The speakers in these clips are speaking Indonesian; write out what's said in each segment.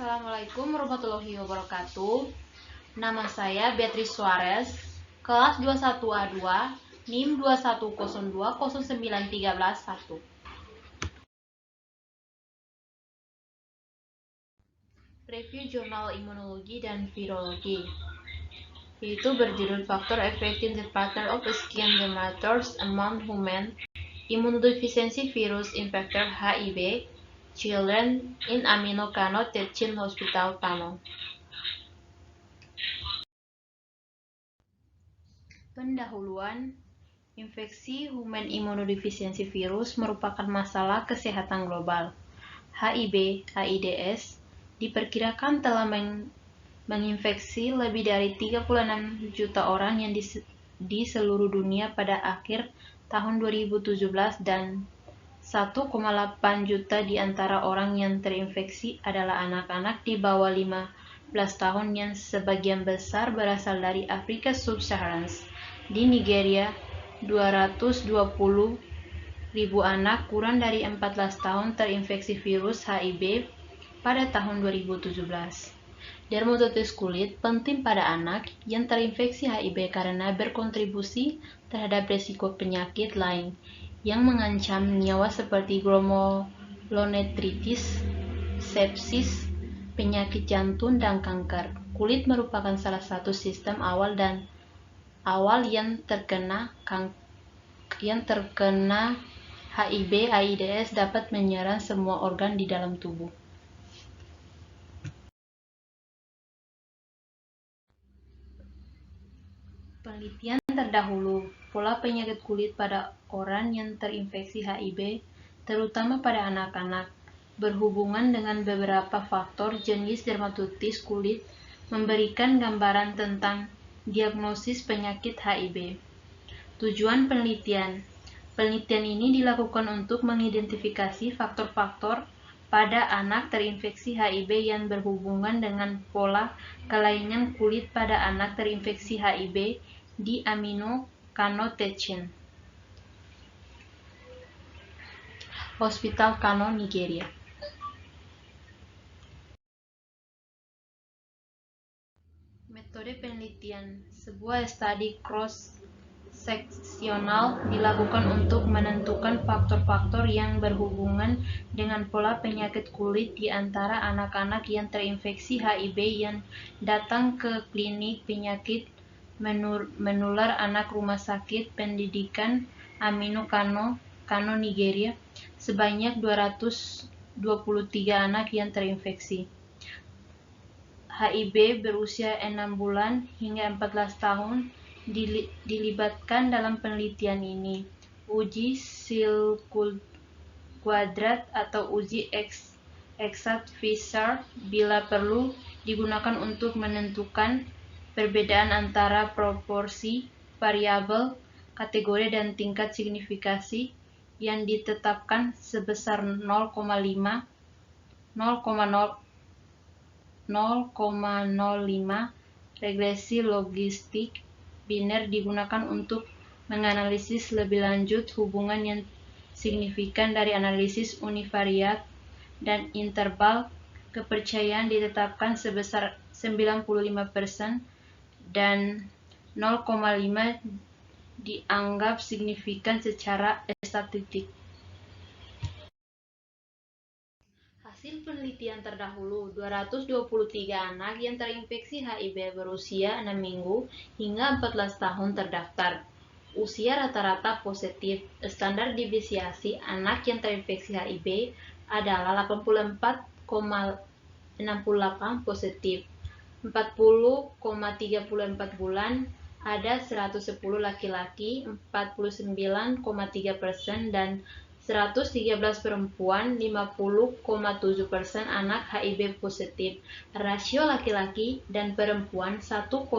Assalamualaikum warahmatullahi wabarakatuh. Nama saya Beatrice Suarez, kelas 21A2, NIM 210209191. Review jurnal imunologi dan virologi, yaitu berjudul Factor Affecting the Pattern of Skin Dermatitis Among Human Immunodeficiency Virus Infected HIV Children in Amino Kano Teaching Hospital Kano. Pendahuluan, infeksi human immunodeficiency virus merupakan masalah kesehatan global. HIV/AIDS diperkirakan telah menginfeksi lebih dari 36 juta orang yang di seluruh dunia pada akhir tahun 2017 dan 1,8 juta di antara orang yang terinfeksi adalah anak-anak di bawah 15 tahun yang sebagian besar berasal dari Afrika Sub-Saharan. Di Nigeria, 220.000 anak kurang dari 14 tahun terinfeksi virus HIV pada tahun 2017. Dermatitis kulit penting pada anak yang terinfeksi HIV karena berkontribusi terhadap risiko penyakit lain yang mengancam nyawa seperti glomerulonephritis, sepsis, penyakit jantung, dan kanker. Kulit merupakan salah satu sistem awal yang terkena HIV/AIDS dapat menyerang semua organ di dalam tubuh. Penelitian terdahulu, pola penyakit kulit pada orang yang terinfeksi HIV, terutama pada anak-anak, berhubungan dengan beberapa faktor jenis dermatitis kulit, memberikan gambaran tentang diagnosis penyakit HIV. Tujuan penelitian. Penelitian ini dilakukan untuk mengidentifikasi faktor-faktor pada anak terinfeksi HIV yang berhubungan dengan pola kelainan kulit pada anak terinfeksi HIV di Amino Kano Teaching Hospital Kano, Nigeria. Metode penelitian. Sebuah studi cross-seksional dilakukan untuk menentukan faktor-faktor yang berhubungan dengan pola penyakit kulit di antara anak-anak yang terinfeksi HIV yang datang ke klinik penyakit menular anak Rumah Sakit Pendidikan Amino Kano, Nigeria, sebanyak 223 anak yang terinfeksi HIV berusia 6 bulan hingga 14 tahun dilibatkan dalam penelitian ini. Uji Sil kuadrat atau uji exact Fisher bila perlu digunakan untuk menentukan perbedaan antara proporsi variabel, kategori, dan tingkat signifikasi yang ditetapkan sebesar 0,05 regresi logistik biner digunakan untuk menganalisis lebih lanjut hubungan yang signifikan dari analisis univariat dan interval kepercayaan ditetapkan sebesar 95% dan 0,5 dianggap signifikan secara statistik. Hasil penelitian terdahulu, 223 anak yang terinfeksi HIV berusia 6 minggu hingga 14 tahun terdaftar. Usia rata-rata positif. Standar deviasi anak yang terinfeksi HIV adalah 84,68 positif. 40,34 bulan, ada 110 laki-laki, 49,3%, dan 113 perempuan, 50,7% anak HIV positif. Rasio laki-laki dan perempuan 1,1.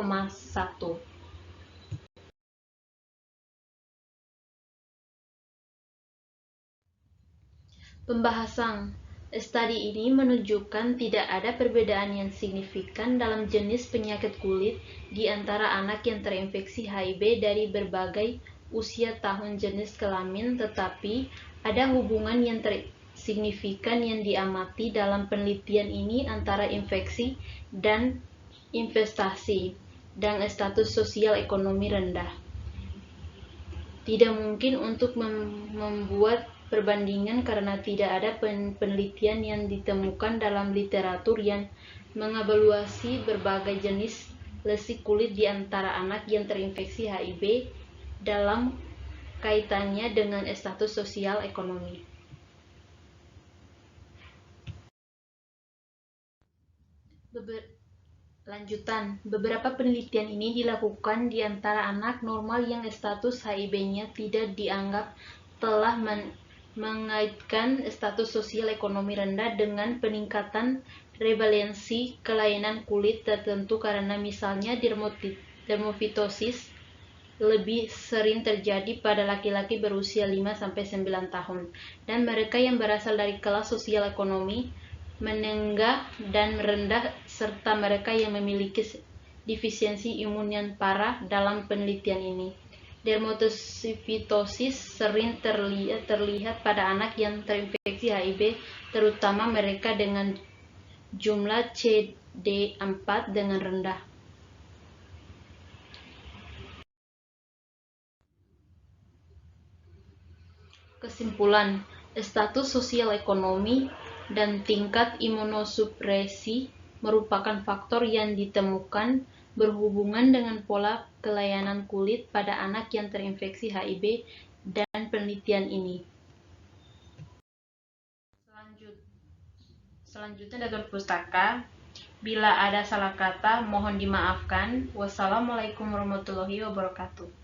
Pembahasan. Studi ini menunjukkan tidak ada perbedaan yang signifikan dalam jenis penyakit kulit di antara anak yang terinfeksi HIV dari berbagai usia tahun jenis kelamin, tetapi ada hubungan yang signifikan yang diamati dalam penelitian ini antara infeksi dan investasi dan status sosial ekonomi rendah. Tidak mungkin untuk membuat perbandingan karena tidak ada penelitian yang ditemukan dalam literatur yang mengevaluasi berbagai jenis lesi kulit di antara anak yang terinfeksi HIV dalam kaitannya dengan status sosial ekonomi. Lanjutan, beberapa penelitian ini dilakukan di antara anak normal yang status HIV-nya tidak dianggap telah mengaitkan status sosial ekonomi rendah dengan peningkatan prevalensi kelainan kulit tertentu karena misalnya dermofitosis lebih sering terjadi pada laki-laki berusia 5-9 tahun dan mereka yang berasal dari kelas sosial ekonomi menengah dan rendah serta mereka yang memiliki defisiensi imun yang parah. Dalam penelitian ini, dermofitosis sering terlihat pada anak yang terinfeksi HIV, terutama mereka dengan jumlah CD4 dengan rendah. Kesimpulan, status sosial ekonomi dan tingkat imunosupresi merupakan faktor yang ditemukan berhubungan dengan pola kelainan kulit pada anak yang terinfeksi HIV dan penelitian ini. Selanjutnya Datur Pustaka, bila ada salah kata mohon dimaafkan. Wassalamualaikum warahmatullahi wabarakatuh.